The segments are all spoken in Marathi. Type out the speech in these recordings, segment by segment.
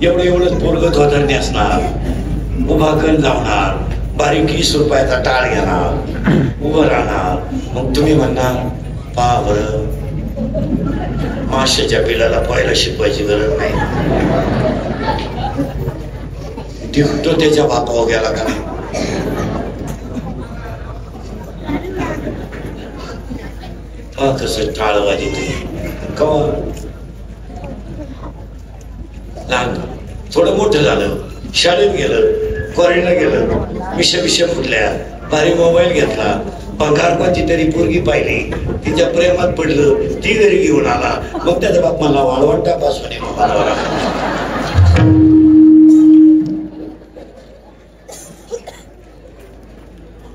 एवढं एवढंच पोरगत धोतर असणार, उभा कण लावणार, बारीक 20 रुपयाचा टाळ घेणार, उभं राहणार. मग तुम्ही म्हणणार पहा बरं, माशाच्या पिलाला पहिला शिकवायची गरज नाही. तिकटो त्याच्या बापावर गेला का नाही. पहा कसं टाळ वाजते कवा. लहान थोडं मोठं झालं, शाळेत गेलं, कॉलेजला गेलं, मिशा फुटल्या, भारी मोबाईल घेतला, पगारपाची तरी पोरगी पाहिली, तिच्या प्रेमात पडलं, ती घरी घेऊन आला. मग त्याचा बाप मला वाळवंटा पासून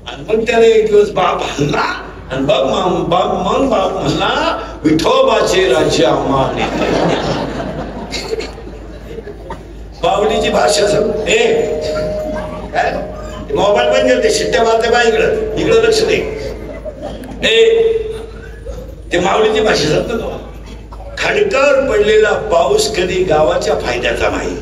आणि मग त्याला एक दिवस बाप हल्ला आणि बाप म्हणला विठोबाचे राज्य आम्हाला. बावलीची भाषा सब ए काय मोबाईल पण करते, शिट्ट्या मारते बा इकडं इकडं लक्ष दे. ते माऊलीची भाषा समजत तुम्हाला. खडकावर पडलेला पाऊस कधी गावाच्या फायद्याचा नाही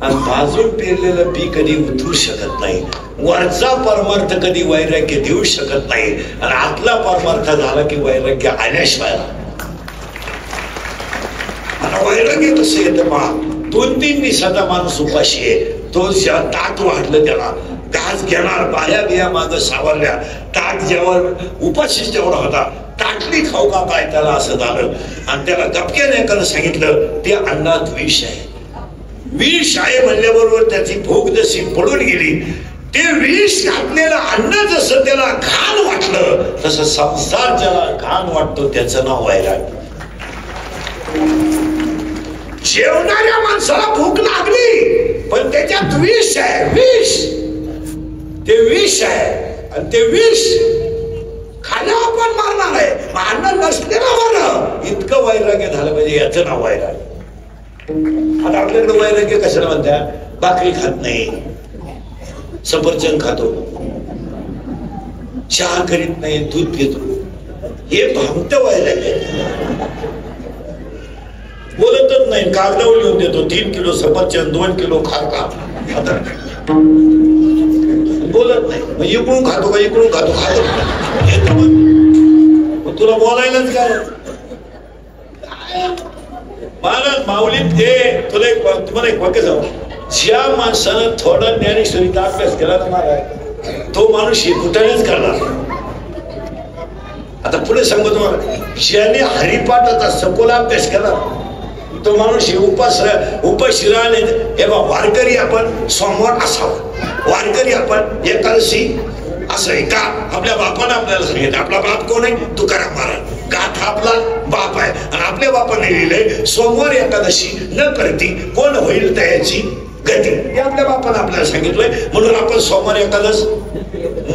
आणि भाजून पेरलेलं पीक कधी उतरू शकत नाही. वरचा परमार्थ कधी वैराग्य देऊ शकत नाही आणि आतला परमार्थ झाला की वैराग्य आल्याशिवाय. मला वैराग्य कसं येतं पहा. 2-3 दिवसाचा माणूस उपाशी आहे, तो ताट वाढलं, त्याला घास घेणार, बाया बिया मागं सावरल्या, ताट जेवण उपाशी जेवढा होता, ताटली खाऊ का काय, त्याला असं झालं. आणि त्याला गपक्याने एकानं सांगितलं ते अन्नात विष आहे. विष आहे म्हणल्याबरोबर त्याची भूक जशी पडून गेली, ते विष घातलेलं अन्न जसं त्याला घाण वाटलं, तसं संसार ज्याला घाण वाटतो त्याचं नाव वैराग्य. जेवणाऱ्या माणसाला भूक लागली पण त्याच्यात विष आहे, विष. ते विष आहे आणि ते विष खाल्यावर पण मारणार आहे. अन्न नसलेलं मारलं, इतकं वैराग्य झालं पाहिजे, याचं नाव वैराग्य. आता आपल्याकडे वैराग्य कशाला म्हणतात. भाकरी खात नाही, सफरचंद खातो, चहा करीत नाही, दूध पितो, हे भामत वैराग्य. बोलतच नाही, कागदावर लिहून देतो 3 किलो सफरचंद, 2 किलो खारका. बोलत नाही, मग इकडून खातो का इकडून खातो, खातो मग तुला बोलायलाच काय. महाराज माऊलीत तुम्हाला एक वाक्य सांगू. ज्या माणसानं थोडा ज्ञानेश्वरीचा अभ्यास केला तर महाराज तो माणूस कुठेच करणार. आता पुढे सांगतो तुम्हाला, ज्याने हरिपाठाचा सखोल अभ्यास केला तो माणूस उपाशी राहणे. हे बा, वारकरी आपण सोमवार असावं, वारकरी आपण एकादशी असं आहे का. आपल्या बापानं आपल्याला सांगितलं, आपला बाप कोण आहे, तुकाराम महाराज. गाथ आपला बाप आहे आणि आपल्या बापाने लिहिलंय सोमवार एकादशी न करती कोण होईल त्याची गती. हे आपल्या बापानं आपल्याला सांगितलंय, म्हणून आपण सोमवार एकादश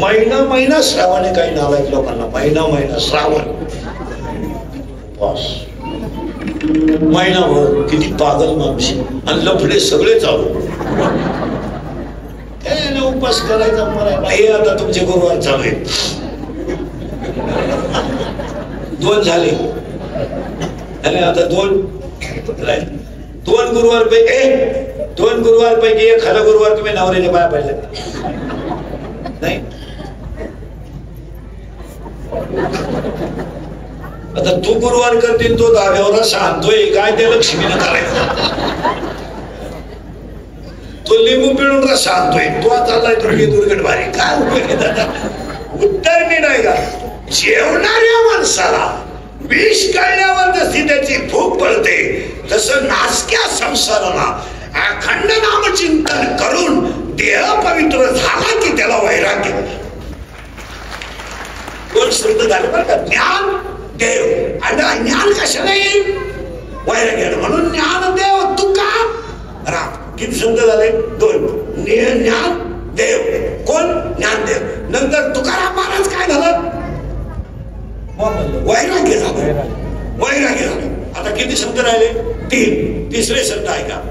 महिना श्रावण आहे. काही नाव ऐकलं लोकांना, महिना श्रावण बस महिनाभर. किती पागल माणूस आणि लफडे सगळे चालू. उपास करायचा मला हे. आता तुमचे गुरुवार चालू आहेत, 2 झाले आणि आता 2 गुरुवार पैकी एखादा गुरुवार तुम्ही नवऱ्याच्या पाया पाहिजे नाही. आता तू गुरुवार करतील, तो धाब्यावर सांगतोय काय ते लक्ष्मीनं करायचं. तो लिंबू पिळून रस्सा आणतोय, तो चाललाय दुर्गट भारी. काय उपयोग आहे उत्तर मी नाही का. जेवणाऱ्या माणसाला विष कळल्यावर जशी त्याची भूक पडते, तसं नासक्या संसाराला अखंड नामचिंतन करून देह पवित्र झाला की त्याला वैराग्य. 2 शब्द झाले बरं का, ज्ञान देव. आणि ज्ञान कशाला येईल, वैराग्य. म्हणून ज्ञान देव तुका राम. किती शब्द झाले, 2. ज्ञान देव कोण, ज्ञानदेव. नंतर तुकाराम महाराज काय झालं, वैराग्य झालं, वैराग्य झालं. आता किती शब्द राहिले, 3. तिसरे शब्द ऐका,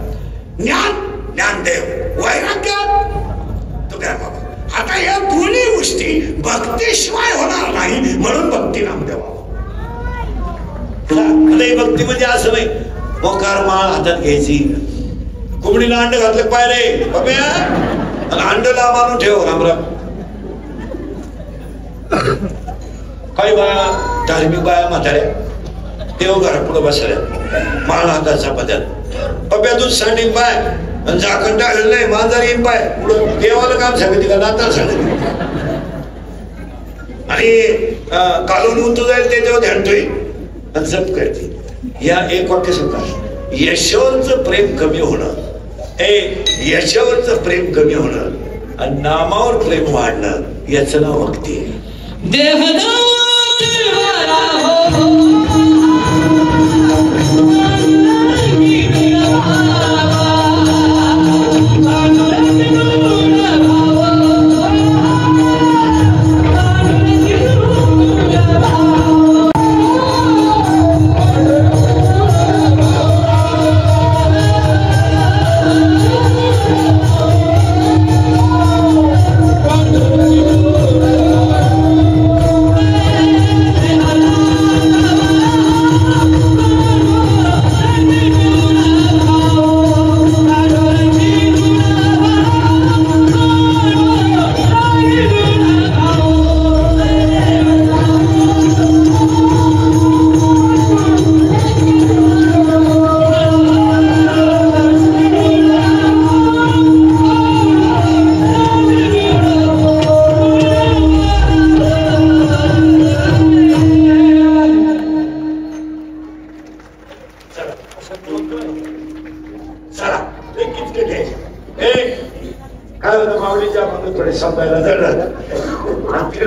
ज्ञानदेव, वैराग्य, तुकाराम बाबा. आता या दोन्ही गोष्टी भक्तीशिवाय होणार नाही, म्हणून भक्ती नामदेव. भक्ती म्हणजे असं नाही मोकार माळ हातात घ्यायची, कोंबडीनं अंड घातलं पाय रे बाब्या, आणि अंडला मानून ठेव रामराम. काही बाया धार्मिक बाया म्हाताऱ्या देव घरा पुढे बसल्या, माळ हातात चपात्यात, पप्या दूध सांडीन पाय आणि झाकण टाकलं नाही मांजर येईन पाय पुढं. देवाला काम सांगते का नाताला सांगते, आणि कालून उतू जाईल त्याच्यावर ध्यानतोय आणि जप करते. या एक वाक्य सांगा, यशावरचं प्रेम कमी होणं, यशावरचं प्रेम कमी होणं आणि नामावर प्रेम वाढणं, याचं नाव भक्ती आहे.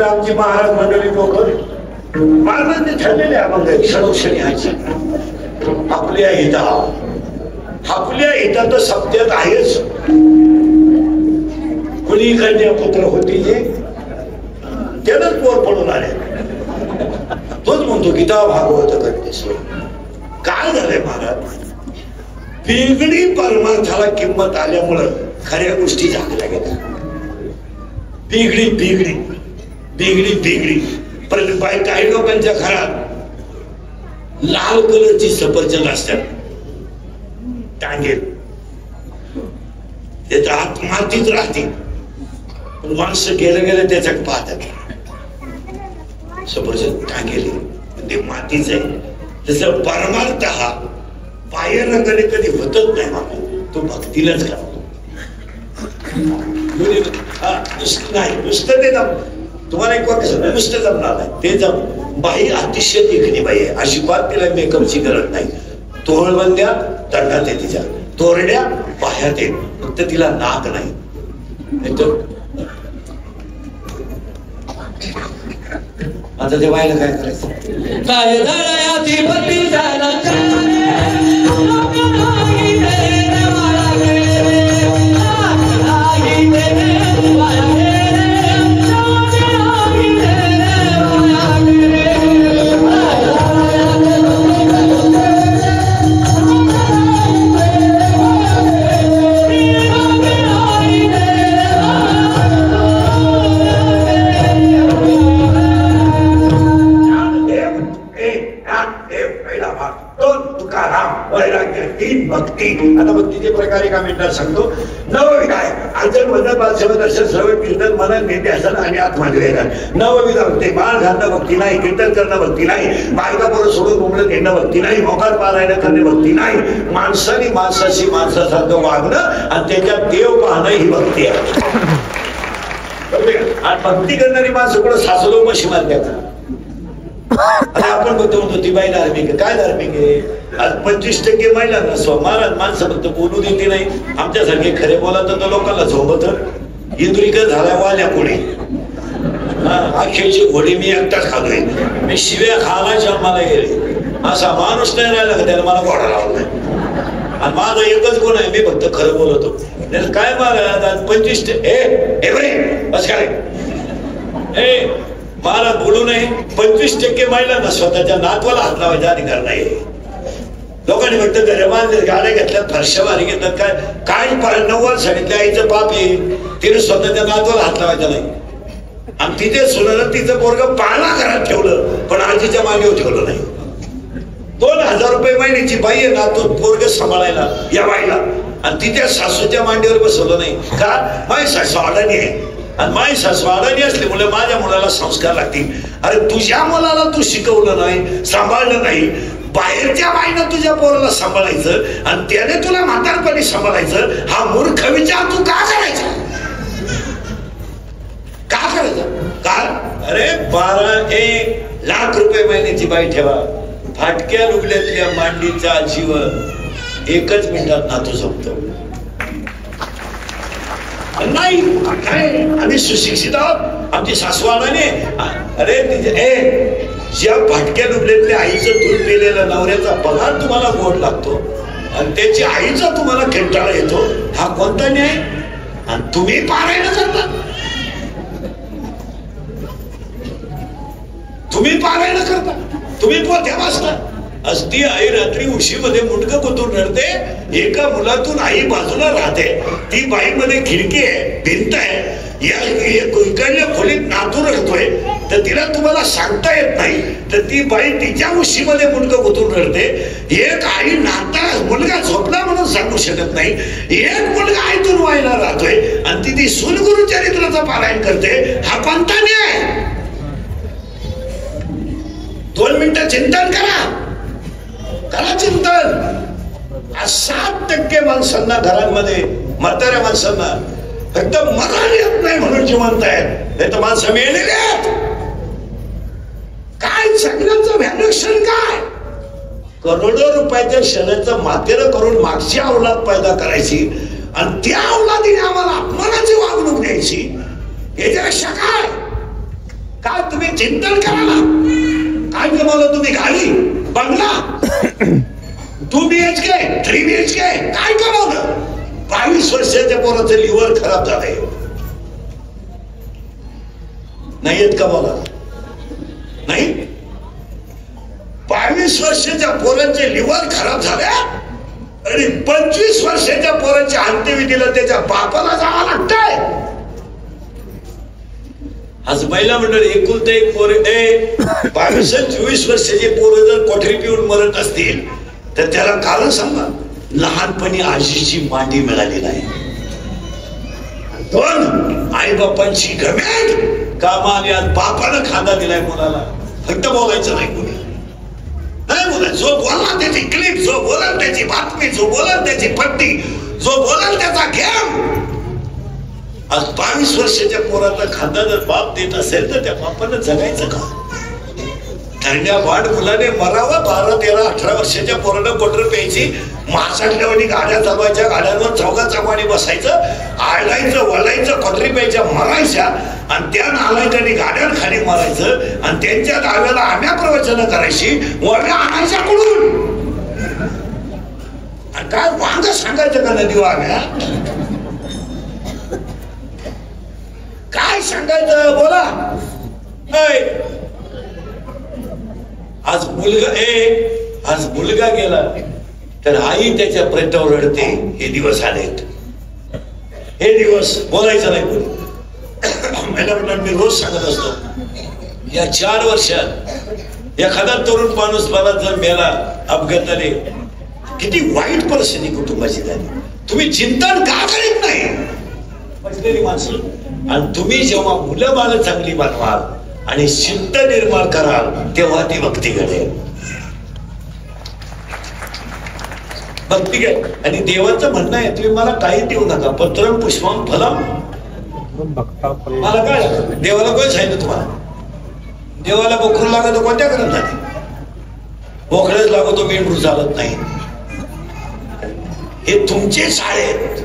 आमची महाराज मंडळी लोक महाराजांनी ठरलेले अभंग क्षणोक्षणी यायचे. आपल्या हितात सत्यात आहेच. कुणी कन्यापुत्र होती जे त्यानंच पोर पडून आले. तोच म्हणतो गीता भागवत कन्येश्वर. काय झालंय महाराज, बिगडी परमार्थाला किंमत आल्यामुळं खऱ्या गोष्टी झाल्या गेल्या. बिगडी बिगडी बिगडी बिगडी परत बाई काही लोकांच्या घरात लाल कलरची सफरचंद असतात टांगेल, त्याचा हात मातीच राहते. माणसं गेलं गेलं त्याच्यात पाहतात सफरचंद टांगेल ते मातीच आहे. तसं परमार्थ हा बाहेर कधी होतच नाही. मला तो भक्तीलाच करतो. नाही नुसतं ते तुम्हाला एक वाक्य सांगतो, नुसतं जमणार नाही ते जम. बाई अतिशय देखणी बाई आहे, अजिबात तिला मेकअपची गरज नाही. तोळबंद्या तंडात आहे, तिच्या तोरड्या बाह्यात आहेत, फक्त तिला नाक नाही. आता ते बाईला काय करायचं, काय भक्ती. आता भक्तीचे प्रकार एका मिनिटात सांगतो. नवविधाय अर्चन वंदन पादसेवा दर्शन श्रवण कीर्तन मनन निध्यासन आणि आत्मनिवेदन. नवविधा भक्ती. माळ घालणं भक्ती नाही, कीर्तन करणं भक्ती नाही, बायका पोरं सोडून कोंबडं घेणं भक्ती नाही, मोकार पारायण करणे भक्ती नाही, माणसाने माणसाशी माणसासारखं वागणं आणि त्याच्यात देव पाहणं ही भक्ती आहे. आणि भक्ती करणारी माणसं कुठं सासलो मशी मारतात. आपण बघतो म्हणतो ती बाई धार्मिक आहे. काय धार्मिक आहे? आज 25% महिलांना महाराज माणसं फक्त बोलू देते नाही. आमच्यासारखे खरे बोला तर लोकांना झोपत इंद्रिक झाल्या वाल्या पुढे. अखेरची घोडी मी एकटाच खातोय. मी शिव्या खायला जन्माला गेले. असा माणूस नाही राहिला का त्याला मला घोडा लावला नाही. आणि माझा एकच गुण आहे, मी फक्त खरं बोलतो. काय महाराज 25% बस काय महाराज बोलू नये. 25% महिलांना स्वतःच्या नातवाला हात लावायचा अधिकार नाही. लोकांनी फक्त घरे बांधले, गाड्या घेतल्यात, फरशा भारी घेतल्यात, काय 90 सांगितलं आईचं पाप आहे. तिने स्वतःच्या नातवाला हात लावायचा नाही. आणि तिथे सुनानं तिचं पोरगं पाळणा घरात ठेवलं, पण आजीच्या मागेवर ठेवलं नाही. 2000 रुपये महिन्याची बाई आहे ना, तो पोरग सांभाळायला या बाईला. आणि ती त्या सासूच्या मांडीवर बसवलं नाही का? माझी सासू अडाणी आहे आणि माझी सासू अडाणी असल्यामुळे माझ्या मुलाला संस्कार लागतील. अरे तुझ्या मुलाला तू शिकवलं नाही, सांभाळलं नाही, बाहेरच्या बाईनं तुझ्या पोराला सांभाळायचं आणि त्याने तुला म्हातारपणी सांभाळायचं, हा मूर्ख विचार तू का करायचा? का करायचा? का? अरे 12-1 लाख रुपये महिन्याची बाई ठेवा, फाटक्या लुगड्यातल्या मांडीचा जीव 1 मिनिटात नातू झोपतो नाही. काय आम्ही सुशिक्षित आहोत, आमची सासू आणाने. अरे ज्या फाटक्या लुगड्यातल्या आईचं दूध पिलेलं नवऱ्याचा पगार तुम्हाला गोड लागतो आणि त्याची आईचा तुम्हाला कंटाळा येतो, हा कोणता न्याय? आणि तुम्ही पारायण करता, तुम्ही पारायण करता, तुम्ही पोथ्या वाचता. असती आई रात्री उशीमध्ये मुंडकं पोतून रडते, एका मुलातून आई बाजूला राहते, ती बाईमध्ये खिडकी आहे, भिंत आहे, या इकडल्या खोलीत नातू रडतोय, तर तिला तुम्हाला सांगता येत नाही, तर ती बाई तिच्या उशीमध्ये मुंडकं पोतून रडते. एक आई नाता मुलगा झोपला म्हणून सांगू शकत नाही, एक मुलगा आईतून व्हायला राहतोय आणि ती सुनगुरु चरित्राचं पारायण करते, हा कोणता न्याय? 2 मिनिटं चिंतन करा, करा चिंतन. 7% माणसांना घरांमध्ये, म्हाताऱ्या माणसांना फक्त मरण येत नाही म्हणून जिवंत आहेत, नाही तर माणसं मेलेली आहेत. काय सगळ्यांचं व्हॅल्यू क्षण काय? करोडो रुपयाच्या क्षणाचं मातेरं करून मागची अवलाद पैदा करायची आणि त्या अवलादीने आम्हाला अपमानाची वागणूक द्यायची, याच्यापेक्षा काय? काय तुम्ही चिंतन करा ना. काय कमावलं तुम्ही? गाडी, बंगला, 2 BHK, 3 BHK, काय कमावलं? 22 वर्षाच्या पोराचं लिव्हर खराब झालंय, नाही येत कमावला नाही. 22 वर्षाच्या पोरांचे लिव्हर खराब झाले आणि 25 वर्षाच्या पोरांच्या अंत्यविधीला त्याच्या बापाला जावं लागतंय. आज महिला मंडळ एकुलते एक पोर 22-24 वर्षाचे पोरं जर कोठरी पिऊन मरत असतील तर त्याला कारण सांगा, लहानपणी आजीची मांडी मिळाली नाही, 2 आई बापांची घमेंड कामाने आज बापानं खांदा दिलाय मुलाला. फक्त बोलायचं नाही, कोणी नाही बोलायचं. जो बोला त्याची क्लिप, जो बोलाल त्याची बातमी, जो बोलाल त्याची पट्टी, जो बोलाल त्याचा गेम. आज 22 वर्षाच्या पोराचा खांदा जर बाप देत असेल तर त्या बापानं जगायचं का? थंड्या वाढ मुलाने मरावं. 12-13-18 वर्षाच्या पोरानं कोटर प्यायची, मासाटल्यावानी गाड्या चालवायच्या, गाड्यांवर चौघाचापाणी बसायचं, आळायचं, वळायचं, कोटरी प्यायच्या, मरायच्या आणि त्या नालायकांनी गाड्यावर खाली मारायचं आणि त्यांच्या दाव्याला आम्या प्रवचनं करायची, वळ्या आणायच्या कुठून? आणि काय वांग सांगायचं का नदी वाघ्या? काय सांगायचं बोला. आज मुलगा गेला तर आई त्याच्या प्रेतावर रडते. हे दिवस आलेत, हे दिवस बोलायचं नाही कोणी. मला म्हणून मी रोज सांगत असतो, या 4 वर्षात एखादा तरुण माणूस मला जर मेला अपघाताने, किती वाईट परिस्थिती कुटुंबाची झाली. तुम्ही चिंतन का करीत नाही? बसलेली माणसं. आणि तुम्ही जेव्हा मुलं बाळ चांगली बनवाल आणि चिंत निर्माण कराल तेव्हा ती भक्ती घडेल. भक्ती घे. आणि देवाचं म्हणणं आहे, तुम्ही मला काही देऊ नका, पत्रम पुष्पम फलम. मला काय देवाला कोण सांगितलं तुम्हाला? देवाला बोकरू लागत कोणत्या ग्रंथाने? बोकड्याच लागतो, मेंढरू चालत नाही. हे तुमचे शाळेत.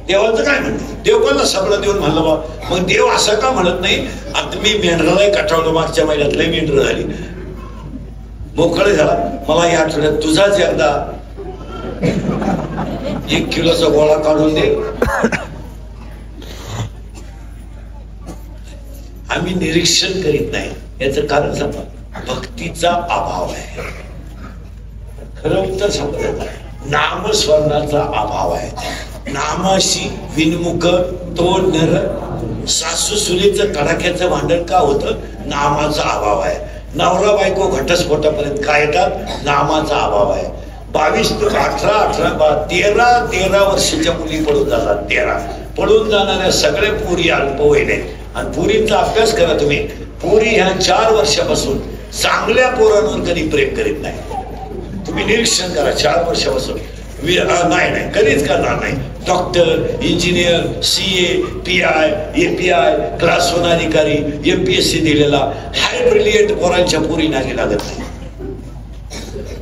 देवाचं काय म्हणते? देव कोणाला सगळं देऊन म्हणलं बा. मग देव असं का म्हणत नाही? आता मी मेंढरालाही कटावलं, मागच्या महिन्यात लय मेंढर झाली, मोकळे झाला. मला या आठवड्यात तुझाच एकदा 1 किलोचा गोळा काढून दे. आम्ही निरीक्षण करीत नाही. याचं कारण सांगा, भक्तीचा अभाव आहे. खरं उत्तर सांगत नामस्मरणाचा अभाव आहे. नामाशी विनमुख तो नर. सासू सुनेचं कडाक्याचं भांडण का होतं? नामाचा अभाव आहे. नवरा बायको घटस्फोटापर्यंत काय येतात? नामाचा अभाव आहे. 22 ते 13 वर्षाच्या मुली पळून जातात. 13 पळून जाणाऱ्या सगळ्या पोरी अल्पवयीन आहेत. आणि पोरींचा अभ्यास करा तुम्ही. पोरी ह्या 4 वर्षापासून चांगल्या पोरांवर कधी प्रेम करीत नाही. तुम्ही निरीक्षण करा. 4 वर्षापासून नाही कधीच करणार नाही. Doctor, engineer, CA, PI, API, class 1 अधिकारी, MPSC दिलेला हाय ब्रिलियंट पोरांच्या पोरी नाही लागत नाही.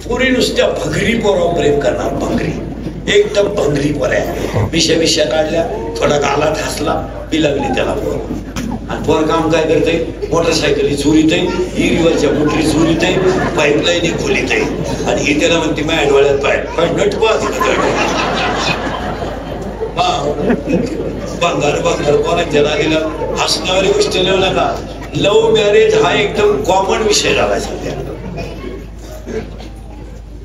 पोरी नुसत्या भंगरी पोरावर प्रेम करणार. भंगरी, एकदम भंगरी पोर आहे. विषय काढल्या, थोडा गालात हसला की लागली त्याला पोर. आणि पोर काम काय करते? मोटरसायकली चोरीत आहे, इरीवरच्या मोटरी चोरीत आहे, पाईपलाईन खोलीत आहे. आणि ही त्याला म्हणते माझ्या डोळ्यात पाय नटवा बंगार पोरांच्या नादीला हसणारी गोष्ट लिहू नका. लव्ह मॅरेज हा एकदम कॉमन विषय झाला सध्या.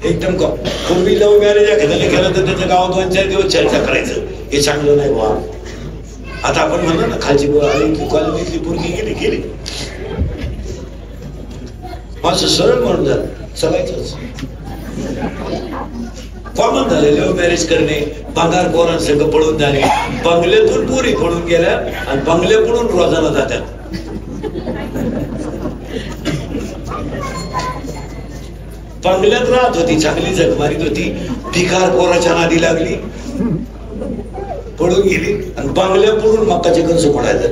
एकदम पूर्वी लव्ह मॅरेज एखाद्याने केलं तर त्याच्या गावात 2-4 दिवस चर्चा करायचं, हे चांगलं नाही बा. आता आपण म्हणतो ना खालची कॉलनीतली पोरगी गेली माझं सरळ म्हणून झालं चालायचंच. कॉमन झालं लव्ह मॅरेज करणे, बंगार पोरांसंग पळून जाणे. बंगल्यातून पोरी पळून गेल्या आणि बंगल्या पळून रोजाना जातात. बंगल्यात राहत होती, चांगली जग मारीत होती, भिकार पोराच्या नादी लागली, पळून गेली आणि बंगल्या पडून मक्काचे कंस पडायला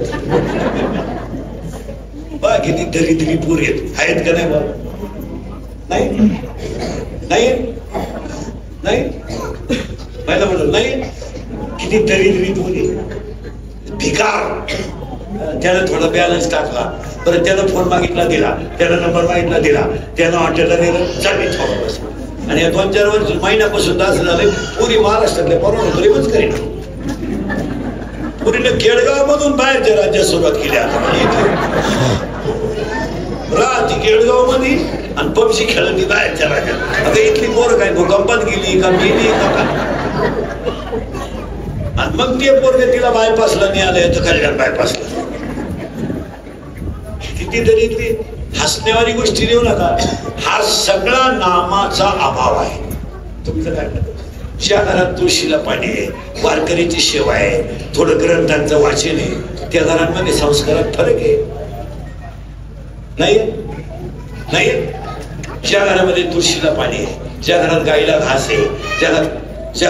बा. किती दरिद्री पूर आहेत का नाही बा? नाही नाही पहिला म्हणलं नाही. किती दरिद्री पूर भिकार. त्यानं थोडा बॅलन्स टाकला, परत त्यानं फोन मागितला दिला, त्यानं नंबर मागितला दिला, त्यानं हॉटेलला दिलं, चालली थोडं बस. आणि या 2-4 वर्ष महिन्यापासून असं झालंय पुरी महाराष्ट्रातल्या परवाना प्रेमच करीन. पुरीने केळगाव मधून बाहेरच्या राज्यात सुरुवात केली. राहती केळगाव मध्ये आणि पबजी खेळती बाहेरच्या राज्यात. आता इथली पोरं काय भूकंपात गेली का गेली का? आणि मग ते पोरगे तिला बायपासला नाही आलं तर कल्याण बायपासला. किती तरी इथली हसण्यावारी गोष्टी देऊ नका. हा सगळा नामाचा अभाव आहे. तुमचं काय? ज्या घरात तुळशीला पाणी आहे, वारकरीची सेवा आहे, थोडं ग्रंथांचं वाचन आहे, त्या घरांमध्ये संस्कारात फरक आहे. नाही ज्या घरामध्ये तुळशीला पाणी आहे, ज्या घरात गाईला घास आहे, ज्या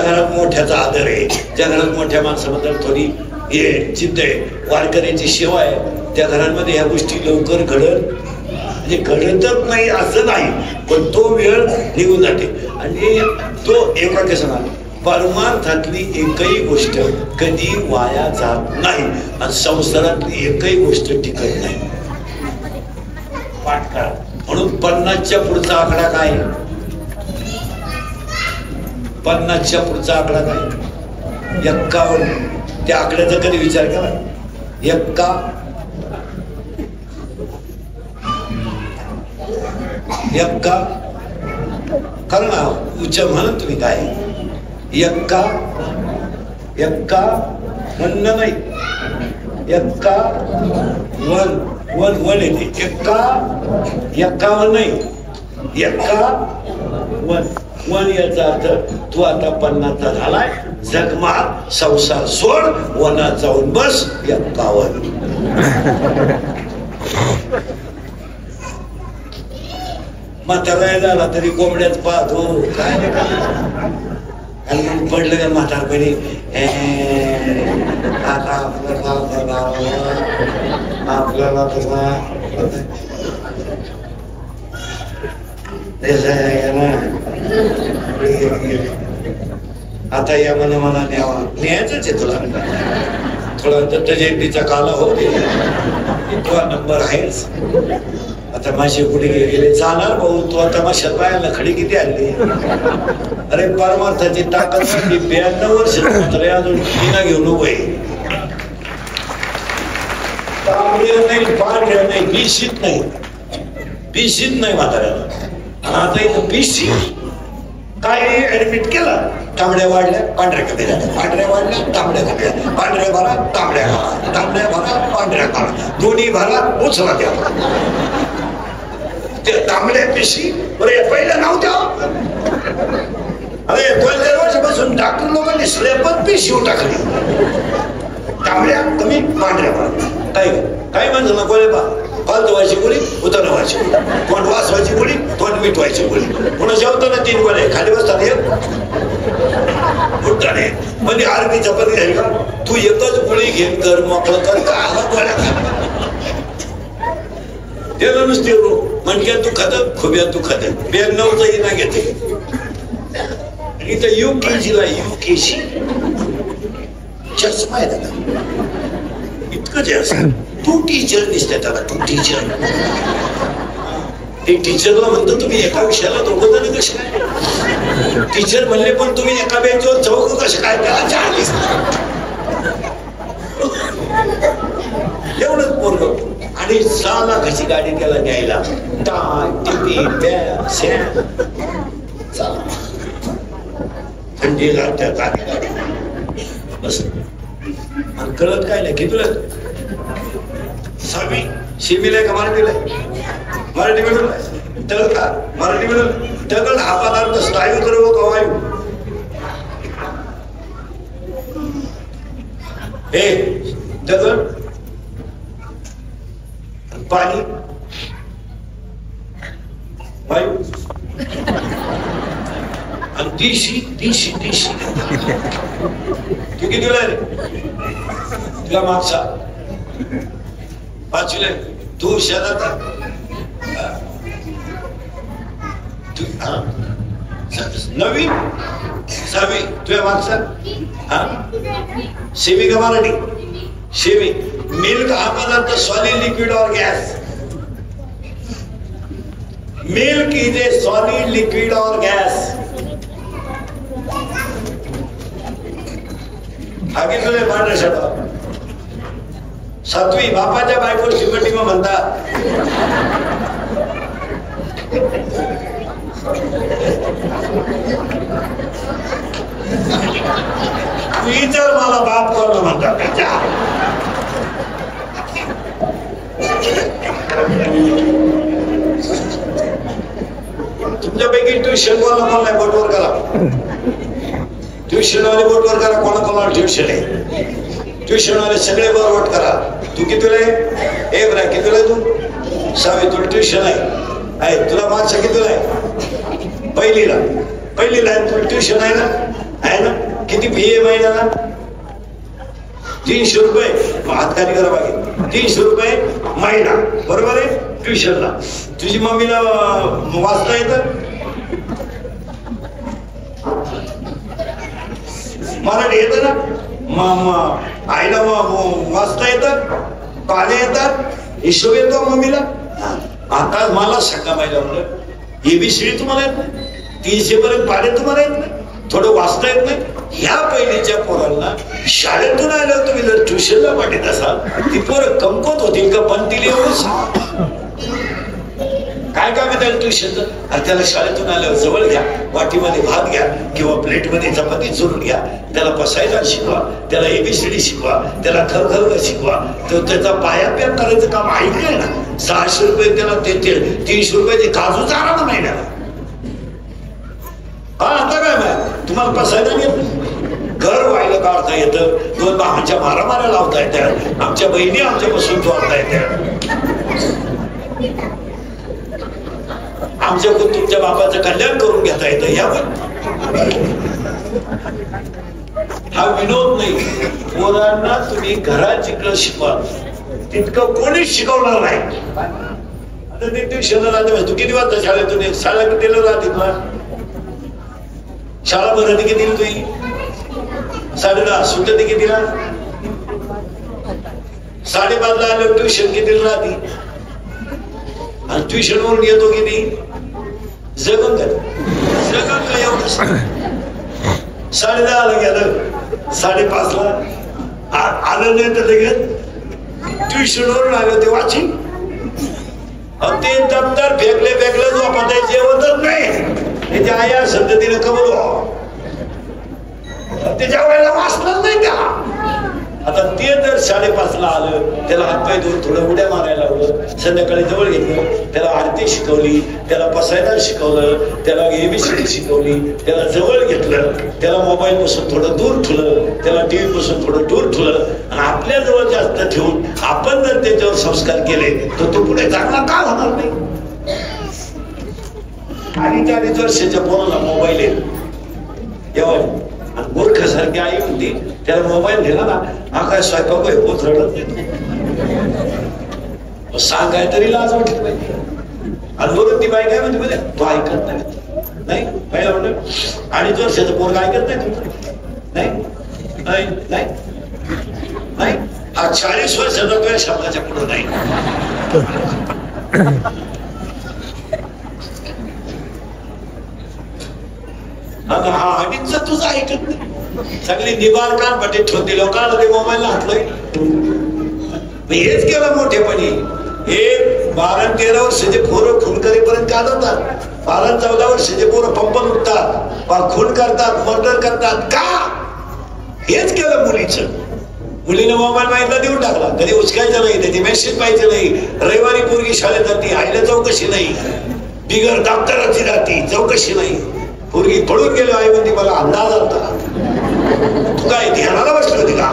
घरात मोठ्याचा आदर आहे, ज्या घरात मोठ्या माणसाबद्दल थोडी हे चिंता आहे, वारकऱ्यांची सेवा आहे, त्या घरांमध्ये ह्या गोष्टी लवकर घडतच नाही असं नाही, पण तो वेळ निघून जाते. आणि तो एक वाक्य सांगा, परमार्थातली एकही गोष्ट कधी वाया जात नाही आणि संसारातली एकही गोष्ट टिकत नाही. पाठ करा. म्हणून 50च्या पुढचा आकडा काय? 50च्या पुढचा आकडा काय? 51. त्या आकड्याचा कधी विचार करा. 51 कारण उच्च म्हणून तुम्ही काय 51 म्हणणं नाही. 51 येते. 51 नाही. 51 याचा अर्थ तू आता 50चा झालाय, जगमार संसार सोड, वनात जाऊन बस. 51 म्हातारा झाला तरी कोंबड्याच पाहतो काय. आणि मग पडलं का म्हातारपणी आता आपल्याला तसा आता या मला न्यायच आहे तुला. थोडा दत्त जयंतीचा काला होते, तुझा नंबर आहेच. आता माझे कुठे गेले जाणार भाऊ. तू आता माझ्या पायाला खडी किती आणली? अरे परमार्थाची ताकद 92 वर्ष तरी अजून किना घेऊन उभे. नाही, पांढऱ्या नाही, पिशीत नाही म्हाताऱ्याला. आणि आता इथं पिशी काय ऍडमिट केलं. तांबड्या वाढल्या, पांढऱ्या कमी झाल्या, पांढऱ्या वाढल्या, तांबड्या कमी झाल्या, पांढऱ्या भरा, तांबड्या भरा, तांबड्या भरा, पांढऱ्या भरा, दोन्ही भरा, उचला द्या. ते तांबड्या पिशी बरं पहिल्या नव्हत्या. अरे 2-4 वर्षापासून डॉक्टर लोकांनी स्लॅबच पी शिव टाकली. तांबड्या कमी पांढऱ्या काय काय म्हणतो ना गोळे पा फालत व्हायची गोळी उतरण व्हायची गोळी तोंड वास व्हायची गोळी तोंड मीठ व्हायची गोळी पुन्हा जेवताना 3 गोळे खाली बसताना एक उठताना एक म्हणजे आरबी चपाती घ्यायला का तू एकच गोळी घेऊन कर मोकळं कर का गोळ्या त्याला नुसते म्हणक्या तू खात खुब्या तू खात बेग 9चा ना घेते. इथं UKG-ला UKG चष्मा आहे त्याला इतकं जे असं तू टीचर दिसते त्याला तू टीचर ते टीचरला म्हणतो तुम्ही एका विषयाला 2 जण कसे काय टीचर म्हणले पण तुम्ही एका बेंचवर 4 कसे काय त्याला 4 एवढंच पोरग आणि 6 लाखाची गाडी त्याला न्यायला टाय टिपी बॅग सॅम थंडी लागते बस आणि कळत काय नाही किती सावी शिमीला का मराठीला मराठी मिळून टळ का मराठी मिळून टगड हा पदार्थ स्थायू द्रव का वायू हे दगड पाणी वायू आणि दिशी दिशी दिशी तू कितीला रे तुला मागचा 5वीला तू शेतात नवी 6वी तुझ्या मागचा सेमी का मराठी सेमी मिल्क हा पदार्थ सॉलिड लिक्विड और gas milk is a solid liquid और गॅस आगे तुझे पांढऱ्या शर्टावर 7वी बापाच्या बायकोला शिकटी मग म्हणतात विचार मला बाप करणं म्हणतात तुमच्यापैकी ट्युशन वाला कोण नाही बोटवर करा ट्युशन वाले बोटवर करा कोणाकोणाला ट्युशन आहे ट्युशन वाले सगळे बरोबर करा तू कितीला आहे एक रा कितीला आहे तू 6वी तुला ट्युशन आहे तुला मागचा कितीला आहे पहिलीला आहे तुला ट्युशन आहे ना किती फी आहे महिन्याला 300 रुपये हातखाली करा बाकी 300 रुपये महिना बरोबर आहे ट्युशनला तुझी मम्मीला वाचता येतं मराठी येतं ना आईला वाचता येतात पाने येतात हिशोब येतो मम्मीला आता मला सांगा माहिती आपलं ABCD तुम्हाला येत नाही 300 पर्यंत पाने तुम्हाला येत नाही थोडं वाचता येत नाही ह्या पहिलीच्या पोरांना शाळेतून आल्यावर तुम्ही जर ट्युशनला पाठवत असाल ती पोरं कमकवत होतील का पण तिला एवढंच काय काम आहे त्याला ट्युशनचं आणि त्याला शाळेतून आल्यावर जवळ घ्या वाटीमध्ये भात घ्या किंवा प्लेटमध्ये चपाती चुरून घ्या त्याला बसायला शिकवा त्याला ABCD शिकवा त्याला खरखर शिकवा तर त्याचा पाया पॅक करायचं काम ऐकलंय ना 600 रुपये त्याला 300 रुपयाचे काजू चारा ना महिन्याला आता काय माहिती तुम्हाला बसायला येत घर व्हायला काढता येतं 2 भावांच्या मारामाऱ्या लावता येतात आमच्या बहिणी आमच्यापासून जोडता येतात आमच्याकडून तुमच्या बापाचं कल्याण करून घेता येतं यावर हा विनोद नाही पोरांना तुम्ही घरात जिकडं शिकवा तितकं कोणीच शिकवणार नाही आता ते ट्युशनला राहते तू किती वाजता शाळेतून शाळा कितीला राहते तुला शाळा भरती कितीला तुझी 10:30 सुटते कितीला 5:30 आल्यावर ट्युशन कितीला राहते आणि ट्युशन वरून येतो किती जगून का एवढं 10:30 ला गेलं 5:30 आलं नाही तर लगेच ट्युशन वरून आलं ते वाचिंग ते दप्तर फेकले झोपत जेवतच नाही त्याच्या आया संततीने कमल त्याच्या वेळेला वाचणार नाही का आता ते जर 5:30ला आलं, त्याला हातपाय धुवून थोडं उड्या मारायला लावलं, संध्याकाळी जवळ घेतलं, त्याला आरती शिकवली, त्याला बसायला शिकवलं, त्याला ABCD शिकवली, त्याला जवळ घेतलं, त्याला मोबाईल पासून थोडं दूर ठेवलं, त्याला TV पासून थोडं दूर ठेवलं, आणि आपल्या जवळ जास्त ठेवून आपण जर त्याच्यावर संस्कार केले तर तो पुढे चांगला का होणार नाही? 2-2.5 वर्षाच्या पोराला मोबाईल आहे एवढं, आणि मूर्खासारखी आई म्हणते त्याला मोबाईल दिला ना, हा काय स्वयंपाक होत रडत नाही, सांगाय तरी लाज वाटली पाहिजे. आणि बरोबर ती बाई काय म्हणते म्हणजे तो ऐकत नाही, पहिला म्हणलं 2.5 वर्षाचं पोरग ऐकत नाही तुमचं, नाही हा 40 वर्षाचा तुझ्या शब्दाच्या पुढे नाही. हा अडीच तुझं ऐकत नाही, सगळी निबार कान पटे ठेवते लोकांना ते मोबाईलला हातलोय. हेच केलं मोठेपणी. हे 12-13 वर्षाचे पोरं खून करेपर्यंत काढवतात, 12-14 वर्षाचे पोरं पंपन उठतात, खून करतात, मर्डर करतात. का? हेच केलं मुलीचं. मुलीने मोबाईल माहितला देऊन टाकला, कधी उचकायचं नाही, त्याची मेसेज पाहिजे नाही. रविवारी पोरगी शाळेत जाते, आईला चौकशी नाही, बिगर डॉक्टराची जाती चौकशी नाही. पोरगी पळून गेलो, आई म्हणते मला अंदाज आलता. तू काय ध्यानाला बसली होती का?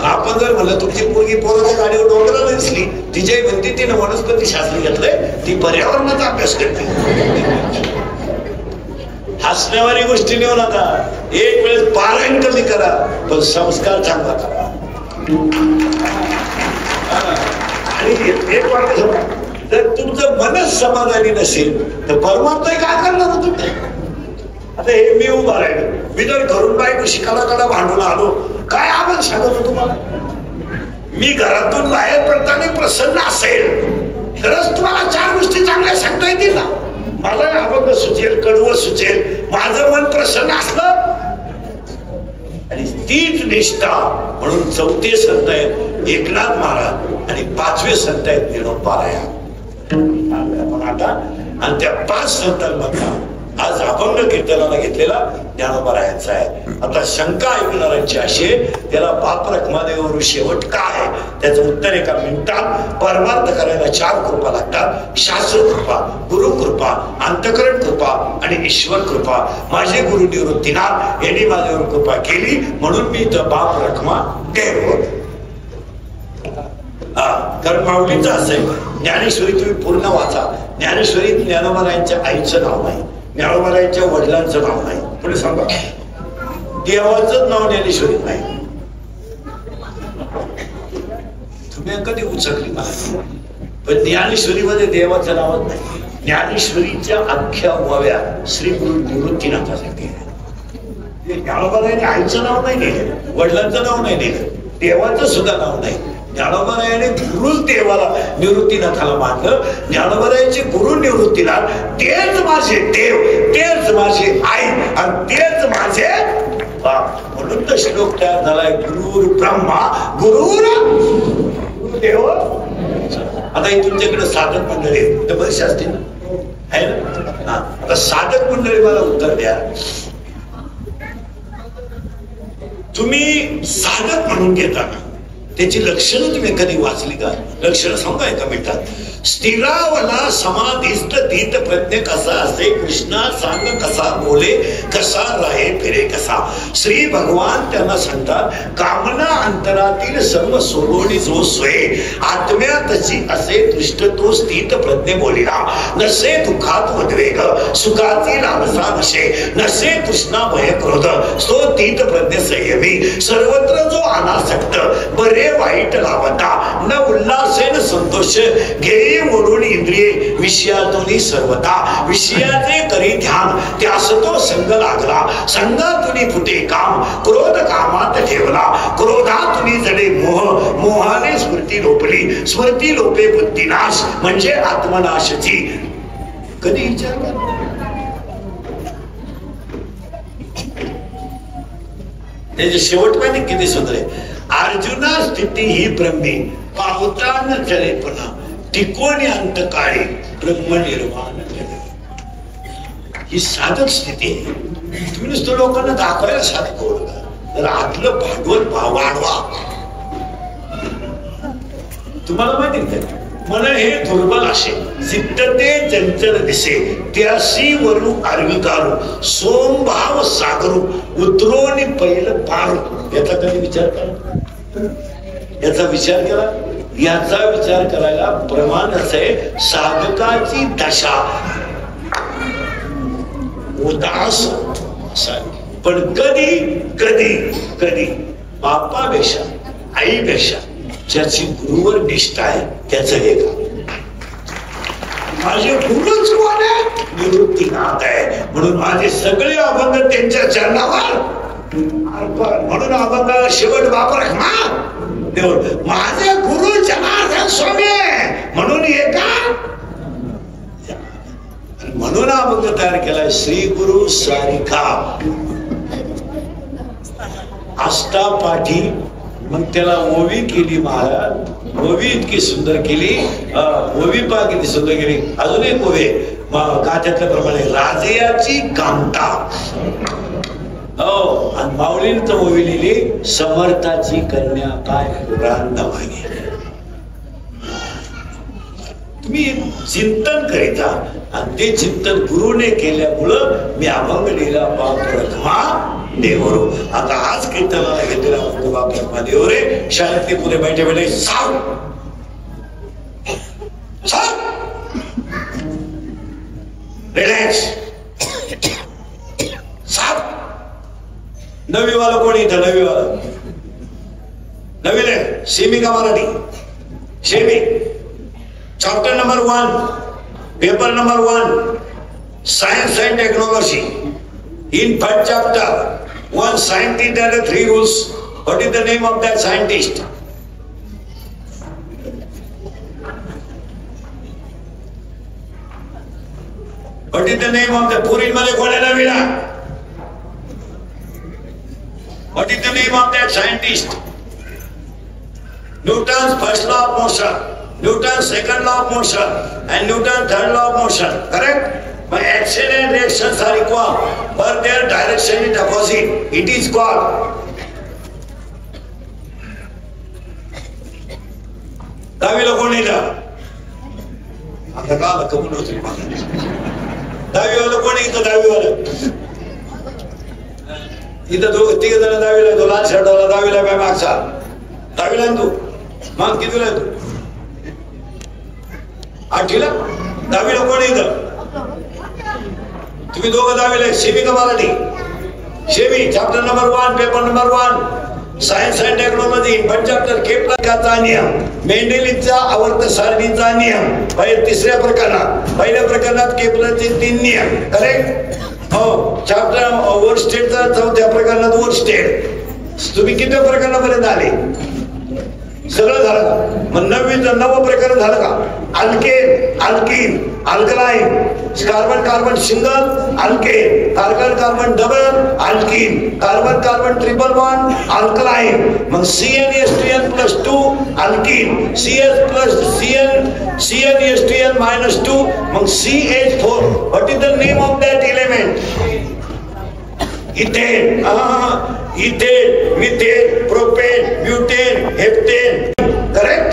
आपण जर म्हणलं तुमची पोरगी पोराच्या गाडीवर डोंगराला दिसली, तिच्याही म्हणते तिने वनस्पती शास्त्र घेतलंय, ती पर्यावरणाचा अभ्यास करते. हसण्यावारी गोष्टी नेऊ नका. एक वेळेस पारायण कमी करा, पण संस्कार चांगला करा. आणि एक वाटत, जर तुमचं मनच समाधानी नसेल तर परमात्मा काय करणार तुम्ही? आता हे मी उभा राहिलो, मी जर घरून बायको शिकायला भांडून आलो, काय आवाज सांगतो तुम्हाला? मी घरातून बाहेर पडताना प्रसन्न असेल तरच तुम्हाला 4 गोष्टी चांगल्या सांगता येतील ना. मला अभंग सुचेल, कडवं सुचेल, माझं मन प्रसन्न असलं. आणि तीच निष्ठा म्हणून 4थे संत आहेत एकनाथ महाराज आणि 5वे संत आहेत विनोबा राया. आता आणि त्या 5 संतांमधला आज अभंग कीर्तनाला घेतलेला ज्ञानोबा रायांचा आहे. आता शंका ऐकणाऱ्यांची अशी, त्याला बाप रखमादेवर शेवट काय? त्याचं उत्तर एका मिनिटात. परमार्थ करायला 4 कृपा लागतात: शास्त्र कृपा, गुरु कृपा, अंतकरण कृपा आणि ईश्वर कृपा. माझे गुरु निवृत्तीनाथ यांनी माझ्यावर कृपा केली म्हणून मी इथं बाप रखमा देव. कारण माऊलींचं असं आहे, ज्ञानेश्वरी तुम्ही पूर्ण वाचा. ज्ञानेश्वरी ज्ञानोबा रायांच्या आईचं नाव नाही, ज्ञानोबा रायांच्या वडिलांचं नाव नाही. पुढे सांगा, देवाचं नाव ज्ञानेश्वरीत नाही. तुम्ही कधी उचकली मला, पण ज्ञानेश्वरीमध्ये देवाचं नावच नाही. ज्ञानेश्वरीच्या अख्ख्या ओव्या श्री गुरु निवृत्तीनाथासाठी आहे. ज्ञानोबा रायांनी आईचं नाव नाही दिलं, वडिलांचं नाव नाही दिलं, देवाचं सुद्धा नाव नाही. ज्ञानोबारायाने गुरुच देवाला निवृत्तीनाथाला मानलं. ज्ञानोबारायांचे गुरु निवृत्तीनाथ, तेच माझे देव, तेच माझे आई आणि तेच माझे बाप. म्हणून तर श्लोक तयार झालाय, गुरुर ब्रह्मा गुरुर देव. आता ही तुमच्याकडे साधक मंडळी आहे, तर बरेचसे असतील ना, आहे ना? आता साधक मंडळी मला उत्तर द्या, तुम्ही साधक म्हणून घेताना त्याची लक्षणं तुम्ही कधी वाचली का? लक्षणं सांगा एका मिनिटात. स्थिरावला समाधिष्ट धीत प्रज्ञ कसा असे, कृष्णा सांग कसा बोले, कसा राहे फिरे कसा. श्री भगवान त्यांना सांगतात, कामना अंतरातील सर्व सोडोणी जो सोये, आत्म्यातची असे दृष्ट तो स्थित प्रज्ञ बोलिला. नसे दुःखात उद्वेग, सुखाची लालसा नसे, नसे तृष्णा भय क्रोध, सो तीत प्रज्ञ संयमी. सर्वत्र जो अनासक्त, बरे वाईट लावता, न उल्हासेन संतोष, घेई मोडून इंद्रिये विषयातून सर्वता. विषयाचे करी ध्यान, त्यास तो संग लागला, संगातून फुटे काम, क्रोध कामात ठेवला, क्रोधातून जडे मोह, मोहाने स्मृती लोपली, स्मृती लोपे बुद्धिनाश म्हणजे आत्मनाशची. कधी विचार करा, त्याचे शेवट पाहिजे किती सुंदर आहे. अर्जुना स्थिती ही ब्रह्मी, पावता न चले पुन्हा, टिकोणी अंत काळी ब्रह्म निर्वाण झाले. ही साधक स्थिती आहे. तुम्ही नुसतं लोकांना दाखवायला साधक ओळखा, तर आतलं भांडवल वाढवा. तुम्हाला माहिती का मन हे दुर्बल असे चित्त ते चंचल दिसे त्यासी वरू आर्विकारू सोमभाव सागरू उतरोनी पहिलं पारू. याचा कधी विचार करा, याचा विचार करा. याचा विचार करायला प्रमाणच आहे साधकाची दशा उदास. पण कधी कधी कधी बापापेक्षा आईपेक्षा ज्याची गुरुवर निष्ठा आहे त्याचं हे का माझे गुरुच कोण आहे, निवृत्तीनाथ आहे. म्हणून माझे सगळे अभंग त्यांच्या चरणावर. म्हणून अभंगाला शेवट वापर माझे गुरु जनार्दन स्वामी म्हणून एका. म्हणून अभंग तयार केलाय श्री गुरु सारिका आष्टापाठी. मग त्याला ओवी केली महाराज, ओवी इतकी सुंदर केली, ओवी पा किती सुंदर केली. अजून एक ओवी गाथ्यातल्या प्रमाणे राजयाची कांता. हो, आणि माऊलींचं ओवी लिहिली समर्थाची कन्या काय रांधवानी. तुम्ही चिंतन करीता आणि ते चिंतन गुरुने केल्यामुळं मी अभंग लिहिला बाप रखमा देवरो. आता आज कीर्तनाला घेतलेला म्हणतो बाप रखमा देव रे. शाळेतले पुरे बैठे बैठे साव रिलॅक्स साव. नवीवाला कोणी इथं नवीवाला नवीन आहे सेमी का Marathi semi. Chapter number 1 paper number 1 science and technology. In third chapter, one scientist had 3 rules. What is the name of that scientist? What is the name of the Purin मध्ये कोण आहे नवीला? What is the name of that scientist? Newton's first law of motion, Newton's second law of motion, and Newton's third law of motion. Correct? My action and reactions are equal, but their direction is opposite. It is called. दहावीला कोण येईल? आता का कबूल होते. दहावीवाला कोण येतं? दहावीवाला इथं दोघं तिघ जण दहावीला. तो लाल शर्टवाला दहावीला काय मागचा दहावीला तू मग कितीला तू 8वीला. दहावीला कोण येतं? तुम्ही दोघं दहावीला. सेमी का Marathi semi. Chapter number 1 paper number 1 science and technology. First chapter केप्लरचा नियम, मेंडेलीचा आवर्त सारणीचा नियम. तिसऱ्या प्रकरणात पहिल्या प्रकरणात केप्लरचे 3 नियम. करेक्ट. हो. चॅप्टर वर्ड स्टेटचा 4थ्या प्रकरणात वर्ड स्टेट. तुम्ही किती प्रकरणापर्यंत आले? सगळं झालं का? मग 9वीचं प्रकरण झालं का? Alkane alkene alkaline carbon carbon single alkane carbon carbon double alkyne carbon carbon triple bond alkaline. मग CnH2n+2 alkyne CH plus CnH2n -2 मग CH4. What is the name of that element? Ethane. Ethane methane propane butane heptane. Correct.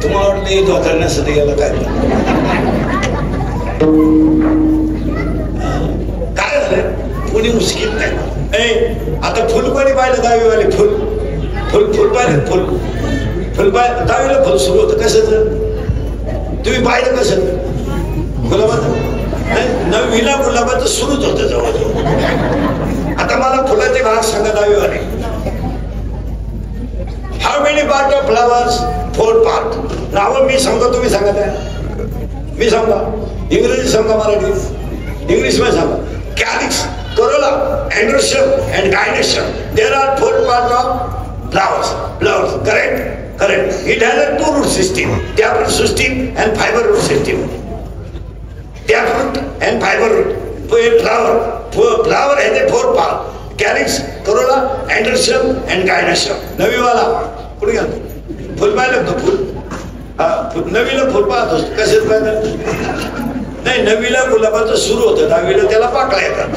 तुम्हाला वाटलं येतो करण्यासाठी याला काय काय झालं? कोणी मुश्किल नाही. आता फुल कोणी पाहिलं? दहावीवाले फुल फुल फुल पाहिलं. फुल फुल पाहिलं. दहावीला फुल सुरू होतं कसं? तुम्ही पाहिलं कसं? गुलाबाचं 9वीला गुलाबाचं सुरूच होतं जवळजवळ. आता मला फुलाचे भाग सांगा दहावीवाले. How many part of flowers? 4 part. नाव मी सांगतो तुम्ही सांगत आहे. मी सांगा इंग्रजी सांगा मराठी इंग्लिश मध्ये सांगा. Calyx Corolla androecium and gynoecium. There are 4 part of flowers. Flowers. Correct. Correct. It has a 2 root system. Taproot system and fiber root system. Taproot and fiber root. Flower has a 4 part. Calyx, corolla, androecium and gynoecium. Naviwala कुठे घालतो? फुल पाहिलं का? फुल 9वीला फुल पाहतो कसे पाहिलं? नाही 9वीला गुलाबाचं सुरू होतं, 10वीला त्याला पाकळा येतात.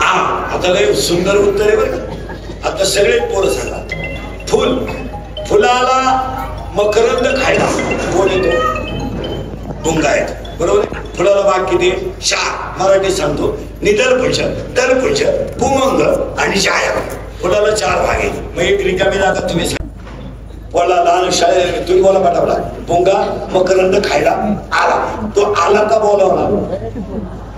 हा आता लय सुंदर उत्तर आहे बरं. आता सगळे पोरं सांगा. फुल, फुलाला मकरंद खायला कोण येतो? भुंगा येतो. बरोबर. फुलाला बाग किती? 4. मराठी सांगतो. निदर्पुष, तरपुष, पुमंग आणि छाया. फुलाला 4 भाग आहेत. मग एक रिकामी जागा तुम्ही बोला. लहान शाळेत तुम्ही बोला पाठवला. भुंगा मकरंद खायला आला. तो आला का बोलावला?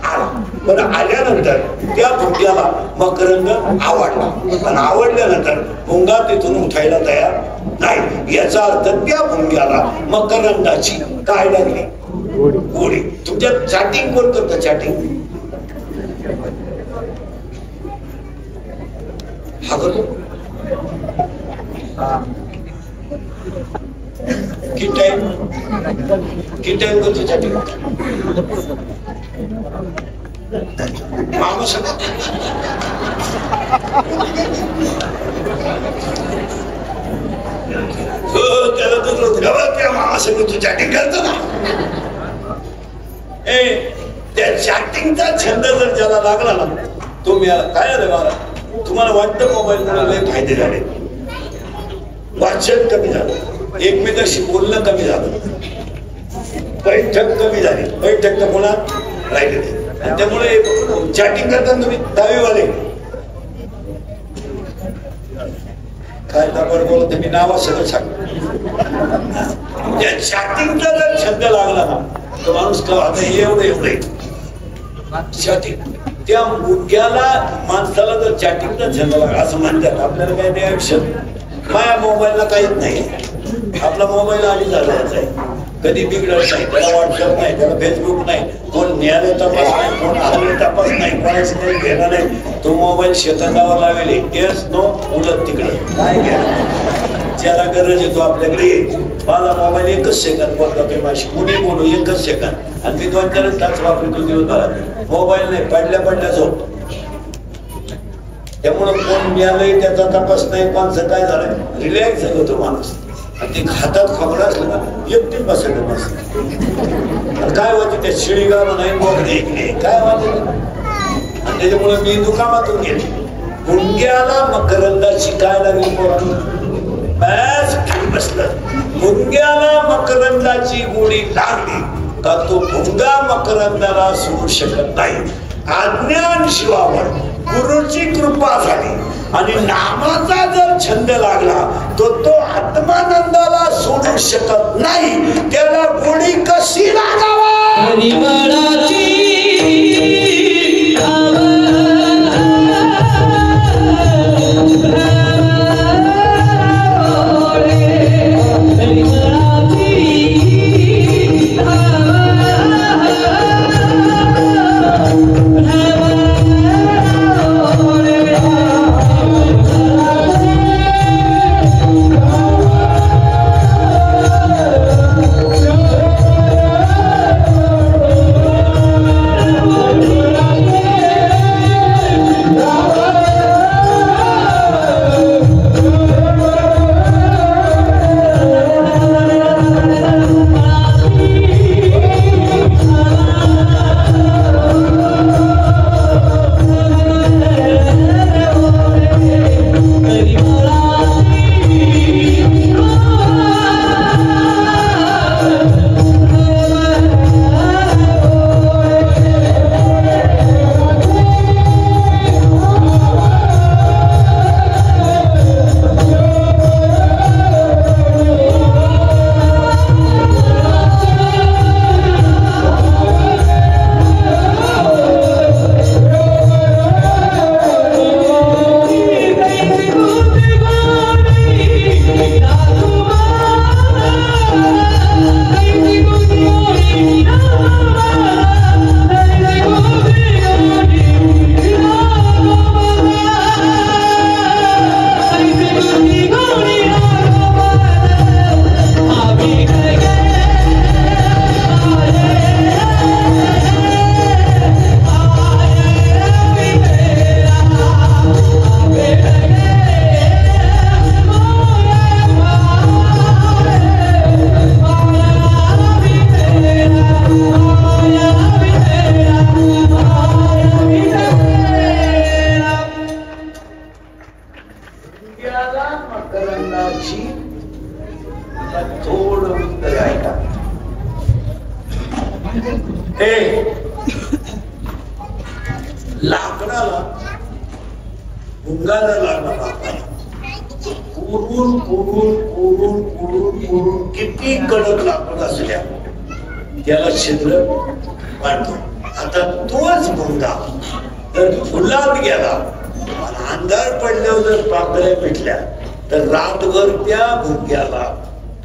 आला. पण आल्यानंतर त्या भुंग्याला मकरंद आवडला. आणि आवडल्यानंतर भुंगा तिथून उठायला तयार नाही. याचा अर्थ त्या भुंग्याला मकरंदाची काय लागली? गोडी. तुमच्या चॅटिंग कोण करतं? चॅटिंग हा करतो. किती टाइम करतो चॅटिंग? माणूस त्याला त्या मामासंग तू चॅटिंग करतो ना. त्या चॅटिंगचा छंद जर ज्याला लागला ना, तो मिळाला. काय आलं मला? तुम्हाला वाटतं मोबाईल मुळे फायदे झाले? वाचन कमी झालं, एकमेकांशी बोलणं कमी झालं, बैठक कमी झाली. बैठक तर मुळात राहिलेली. त्यामुळे चॅटिंग करताना तुम्ही दहावीवाले काय दाबड बोलत मी नावा सगळं सांगतो. त्या चॅटिंगचा जर छंद लागला ना, तर माणूस आता एवढं चॅटिंग. त्या मुद्द्याला माणसाला जर चॅटिंगचा छंद लागला असं म्हणतात. आपल्याला काही नाही आयुष्यात. माझ्या मोबाईलला काहीच नाही. आपला मोबाईल आधी झालेलाच आहे. कधी बिघडत नाही. त्याला व्हॉट्सअप नाही, त्याला फेसबुक नाही, कोण न्यायालय तपास नाही, कोण आले तपास नाही, कोणाचं काही घेणं नाही. तो मोबाईल शेतांगावर लावेल. येस नो उलट तिकडं काय घ्या. ज्याला गरज येतो आपल्याकडे. माझा मोबाईल 1च सेकंद बोलतो माझी. कुणी बोलू 1च सेकंद. आणि मी 2-4 तास वापरतो दिवसभरात. मोबाईल नाही, पडल्या झोप. त्यामुळं कोण मिळालंय त्याचा तपास नाही, कोणचं काय झालंय. रिलॅक्स झालं होतो माणूस. आणि ते हातात खोबडा असलं ना, एकटीच बसायला बस. काय होते त्या शिळीगाव नाही, बोगडे ऐकले काय वाटत. आणि त्याच्यामुळे मी दुकानातून गेले. मुंग्याला मकरंदाची काय लागली? बॅस बसलं. मुंग्याला मकरंदाची गोडी लागली का तो भुंगा मकरंदाला सोडू शकत नाही. अज्ञान शिवावर गुरुची कृपा झाली आणि नामाचा जर छंद लागला तो आत्मानंदाला सोडू शकत नाही. त्याला गोडी कशी लागावा? थोडं उत्तर ऐका. लाकडाला भुंगाला लागला पुरून पुरून पुरून पुरून पुरून किती कडक लाकूड असल्या त्याला छिद्र पाडतो. आता तोच भुंगा जर फुलात गेला आणि अंधार पडल्यावर जर पाकळ्या पेटल्या तर रातभर त्या भुंग्याला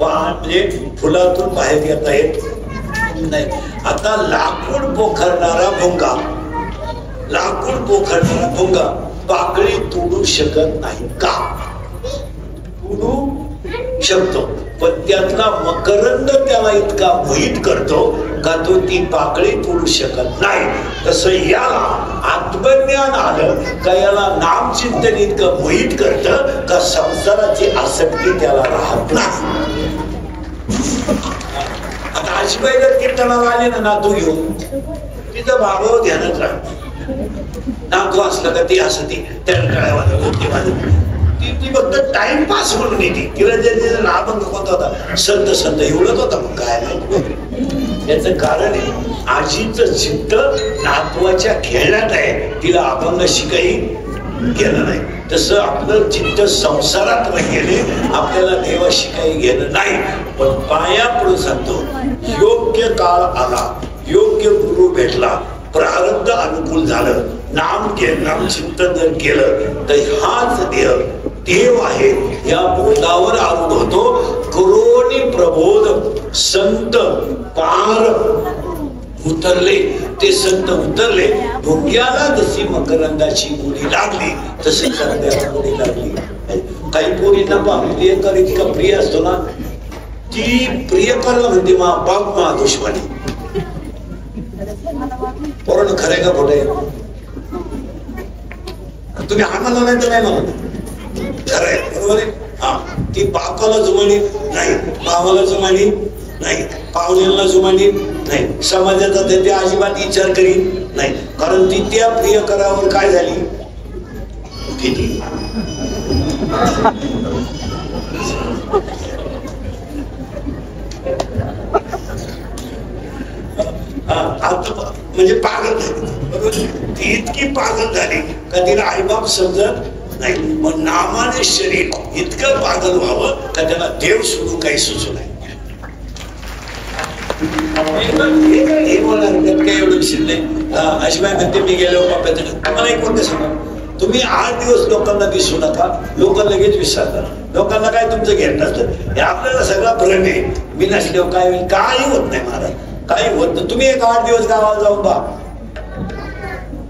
म्हणजे फुलातून बाहेर येता येत नाही. आता लाकूड पोखरणारा भुंगा पाकळी तोडू शकत नाही का? तोडू शकतो, पण त्यातला मकरंद त्याला इतका मोहित करतो का तो ती पाकळी तोडू शकत नाही. तसं याला आत्मज्ञान आलं का याला नामचिंतन इतकं मोहित करतं का संसाराची आसक्ती त्याला राहत नाही. आता आजीबाई जर कीर्तनाला आले ना नातू घेऊन तिथं भागवत ध्यानात राहत. नातू असलं का ती असं ती त्याला ती फक्त टाइमपास म्हणून येते. तिला जे अभंग कोणता होता संत संत एवढंच होता. मग काय नाही याच कारण आहे आजीचं चित्त नातवाच्या खेळण्यात आहे. तिला अभंग शिकाई गेलं नाही. तसं आपलं चित्त संसारात गेले आपल्याला देवा शिकाई गेलं नाही. पण पाया पडून सांगतो योग्य काळ आला, योग्य गुरु भेटला, प्रारब्ध अनुकूल झालं, नाम चिंतन जर केलं तर हाच देव आहे या बोधावर आरूढ होतो. करोनी प्रबोध संत पार उतरले. ते संत उतरले. भुंग्याला जशी मकरंदाची गोडी लागली तशी करंद्याला गोडी लागली. काही पोरींना प्रियकर इतका प्रिय असतो ना ती प्रियकरला म्हणते मा बाप मा दुश्मनी. पोरण खरे का खोटे तुम्ही हा म्हणला नाही तर नाही म्हणत खरंय बरोबर आहे. हा ती बापाला जुमानी नाही, भावाला जुमानी नाही, पाहुण्यांना जुमानी नाही, समाजाचा ते अजिबात विचार करीत नाही. कारण ती त्या प्रियकरावर काय झाली किती म्हणजे पागल झाली. ती इतकी पागल झाली का तिला आईबाप समजत नाही. मग नामाने शरीर इतकं पागल व्हावं का त्याला देव सोडून काही सुचू नाही. एवढं शिरले अशिवाय म्हणते मी गेलो बाप्याकडे. मला एक कोणते सांगा तुम्ही 8 दिवस लोकांना दिसू नका, लोक लगेच विसरतात. लोकांना काय तुमचं घेत नसतं. हे आपल्याला सगळा भ्रम आहे. मी नसल्यावर काय होईल काही होत नाही महाराज, काही होत नाही. तुम्ही एक 8 दिवस गावाला जाऊन बा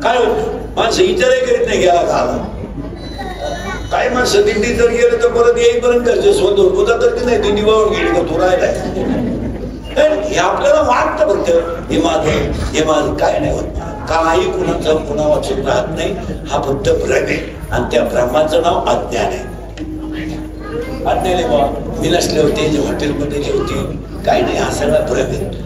काय होत. माणसं विचारही करीत नाही गेला गावाला. काही माणसं दिंडी जर गेलं तर परत येईपर्यंत घरचे स्वतः पूजा करते नाही. दिंडी वाहून गेली का तो राहिलाय. हे आपल्याला वाटतं फक्त हे माझं काय नाही होत. काही कुणाचं कुणा वाचून राहत नाही. हा फक्त भ्रम आहे आणि त्या भ्रमाचं नाव अज्ञान आहे. अज्ञान आहे बा मी नसले होते जे हॉटेलमध्ये जेवते काही नाही. हा सगळा भ्रम आहे.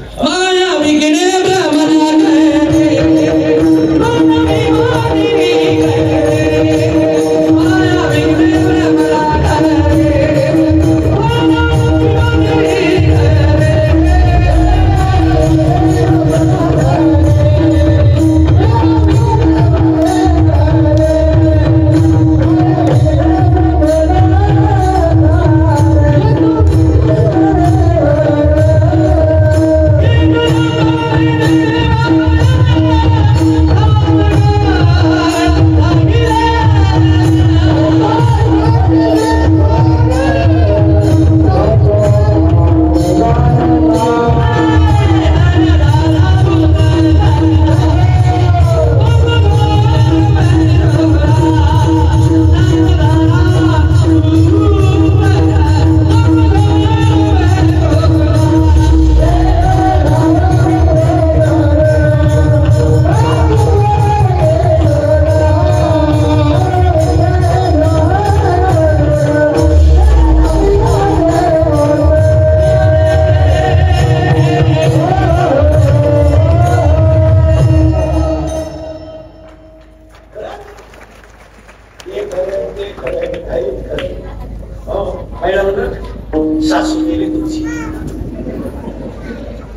तुझी.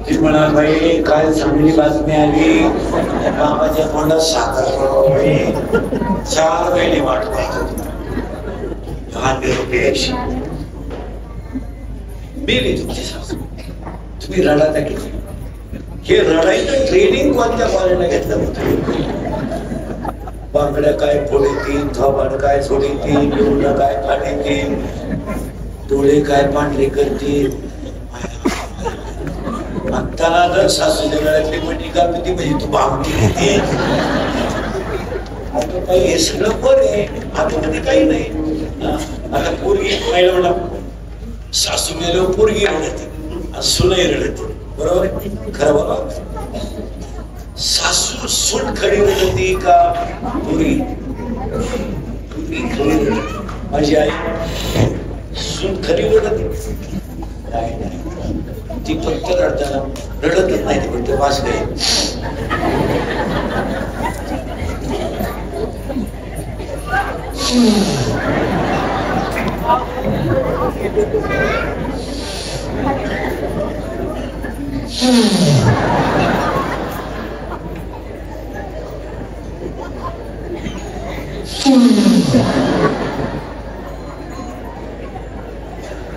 ती म्हणा बाई काय चांगली बातमी आली, मामाच्या तोंडात साखर 4 महिने वाट पाहत होती. 10 रुपयाची मेली तुमची सासू. तुम्ही रडाता किती? हे रडायचं ट्रेनिंग कोणत्या कॉलेजला घेतलं होतं? बांगड्या काय फोडीतील, थोबाड काय सोडीतील, डोळा काय फाडीतील, डोळे काय पांढरे करतील. आता जर सासूच्या गळ्यातली मणी कापती म्हणजे तू बांगडी घेते. हे सगळं बरं आहे, आतमध्ये काही नाही. आता पोरगी महिला म्हणा सासू गेल्यावर पोरगी रडते, सुनही रडते. बरोबर आहे? खरं बरोबर. सासू सून खरी रडते का पोरगी? माझी आई सून खरी रडते नाही, ती फक्त रडताना रडतच नाही, ती फक्त वास गए.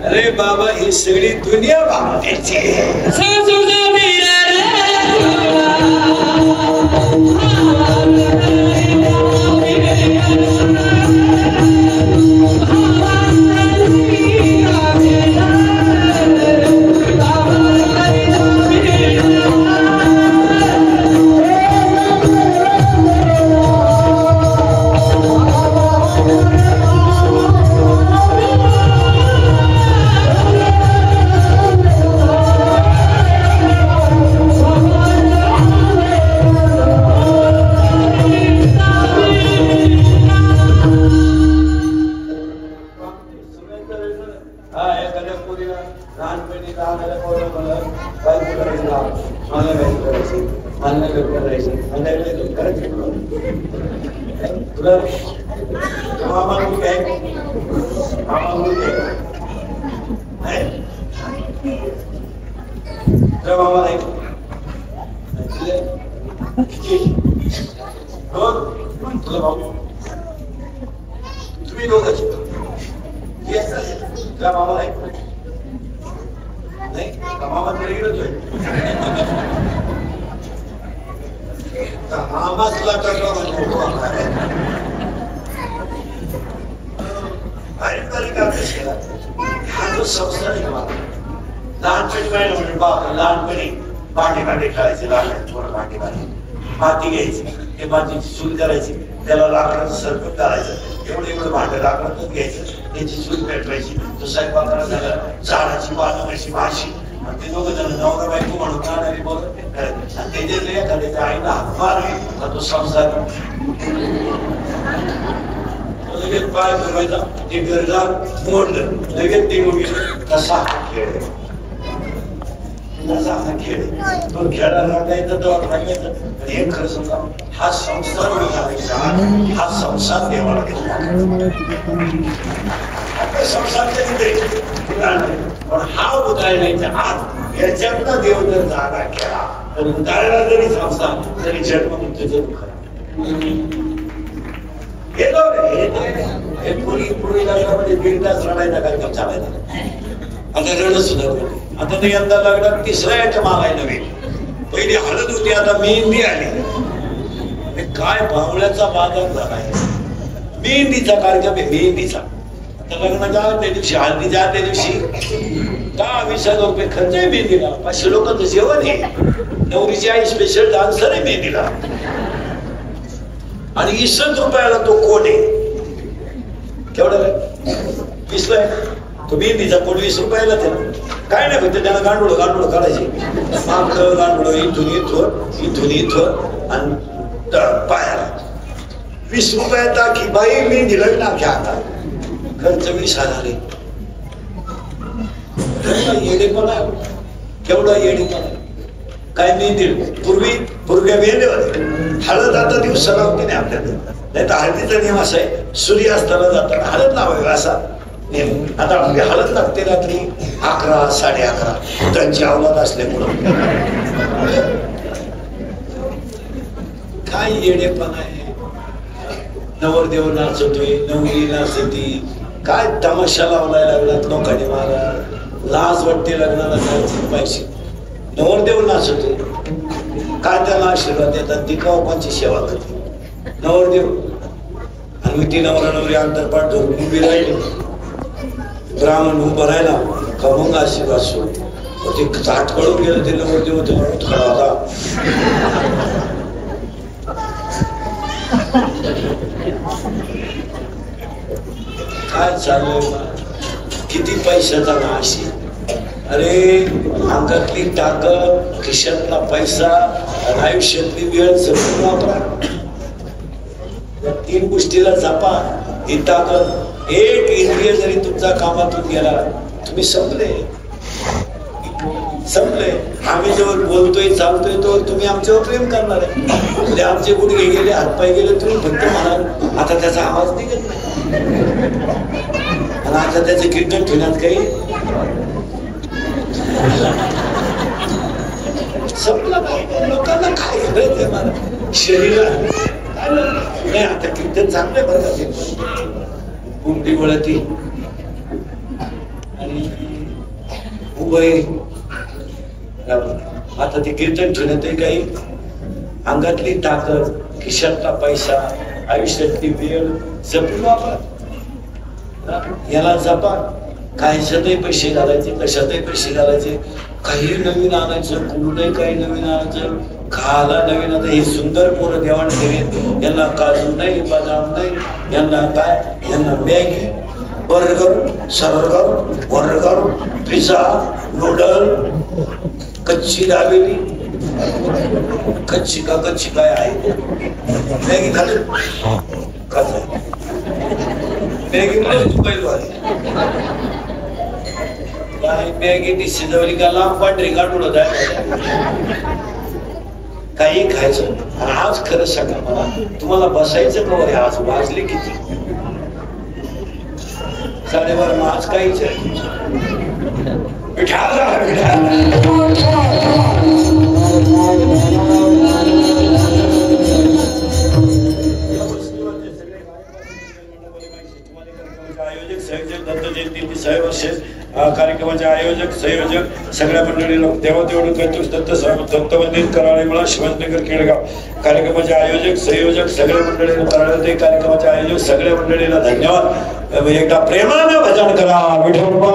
अरे बाबा ही सगळी दुनिया बाबाची तुम्ही दोघांची मामा नाही मामा मामा तुला हा जो संस्कार आहे लहानपणी पाहिलं म्हणजे बाप लहानपणी भांडी भांडी खेळायचे, लहान थोडं भांडी भांडी माती घ्यायची, ते मातीची चूल करायची, त्याला लाकडाचं सरपट करायचं, एवढं भांडं लाकडातच घ्यायचं, त्याची चूल पेटवायची, तो स्वयंपाकाला झालं झाडाची पानं कशी भाजी, ते दोघं जण नवरा बायको म्हणून काढणारी बोलत आणि त्याच्यातले एखाद्याच्या आईला हातभार आहे तो संसार लगेच पाय फिरवायचा, ते गरजा मोडलं, लगेच ते मुली कसा खेळ खेळ तो खेळायला लागायचं तर लागायचं. हे खरं समजा हा संसार घालायचा, हा संसार देवाला घेतला, संसार पण हा उदाहरणाच्या आत याच्यातनं देव जर जागा केला तर उदाहरणा जरी संसार तरी जन्म मृत्यूचं दुःख पूर्वी लग्नामध्ये 1.5 तास रडायचा कार्यक्रम चालायचा. आता रडत सुद्धा आता ते यंदा लग्नात 3रा याच्या मागाय नवीन पहिली हळद होती, आता मेहंदी आली. काय भावळ्याचा बाजार झालाय. मेहंदीचा कार्यक्रम आहे, मेहंदीचा. आता लग्नाच्या त्या दिवशी हळदीच्या त्या दिवशी 10-20 रुपये खर्च आहे मेहंदीला. 500 लोकांचं जेवण आहे. नवरीची आई स्पेशल डान्सर आहे मेहंदीला आणि 20 रुपयाला तो कोट आहे. केवढं 20 आहे तो मेहंदीचा कोट 20 रुपयाला. त्याला काय नाही फक्त त्याला गांडोळ काढायचे, माख गांडोळ इथून इथं आणि पायाला 20 रुपयात टाकी बाई मेहंदी लग्न आमच्या हातात खर्च 20,000 येडेपणा. केवढा येडेपणा. काय मेहंदी पूर्वी मेहंदी होते. हळद आता दिवसाला होती नाही आपल्याकडे. नाही तर हळदीचा नियम असा आहे सूर्यास्ताला जाताना हळद लावावी असा आता आपली हालत लागते रात्री 11, 11:30 त्यांची अवलाद असल्यामुळं. काय येडेपण आहे. नवरदेव नाचतोय, नवरी नाचती, काय तमाशा लावलाय लागलात लोकांनी. मला लाज वाटते लग्नाला जायची पाहिजे. नवरदेव नाचतोय, काय त्याला आशीर्वाद देतात, ती कोणची सेवा करते नवरदेव. आणि मी ती नवरा नवरी अंतरपाठ धरून उभी राहिली, ब्राह्मण उभं राहिला का मग आशीर्वाद सोड. ते चाट कळून गेलं ते नवरदेव खडा होता. काय चालू किती पैशाचा नाश. अरे अंगातली ताकद, खिशातला पैसा, आयुष्यातली वेळ जपून वापरा. 3 गोष्टीला जपा. ही ताकद, एक इंद्रिय जरी तुमचा कामातून गेला तुम्ही संपले. आम्ही जेव्हा बोलतोय चालतोय तो तुम्ही आमच्यावर प्रेम करणार आहे. म्हणजे आमचे गुडघे गेले, हातपाय गेले, तुम्ही फक्त म्हणाल आता त्याचा आवाज निघत नाही आणि आता त्याचं कीर्तन ठेवण्यात काही संपलं. लोकांना काय मला शरीर नाही. आता कीर्तन चांगलं बरं का, कुंडी वळती आणि उभय. आता ते कीर्तन ठेवण्यातही काही अंगातली ताकद, खिशातला पैसा, आयुष्यातली वेळ जपून वापरा. याला जपा. कशातही पैसे घालायचे, कशातही पैसे घालायचे. काही नवीन आणायचं, कुठलंही काही नवीन आणायचं, खायला नवीन. आता हे सुंदर पोरं देवाण ठेवेल, यांना काजू नाही, बदाम नाही, यांना काय, यांना मॅगी, बर्गर, सर्गर, burger, pizza, noodle, Kutchi dabeli. कच्ची काय आहे मॅगी खाते मॅगी मॅगी शिजवली का लांब पांढरी काढून काही खायचं. आज खरं सांगा मला, तुम्हाला बसायचं का वय? आज वाजले किती? 12:30. आज काहीच कार्यक्रमाचे आयोजक संयोजक सगळ्या मंडळीला तेव्हा तेवढं करतो. दत्त मंदिर कराळे मला शिवाजीनगर केळगाव. कार्यक्रमाचे आयोजक संयोजक सगळ्या मंडळीला कराळे ते कार्यक्रमाचे आयोजक सगळ्या मंडळीला धन्यवाद. एकदा प्रेमानं भजन करा विठोबा.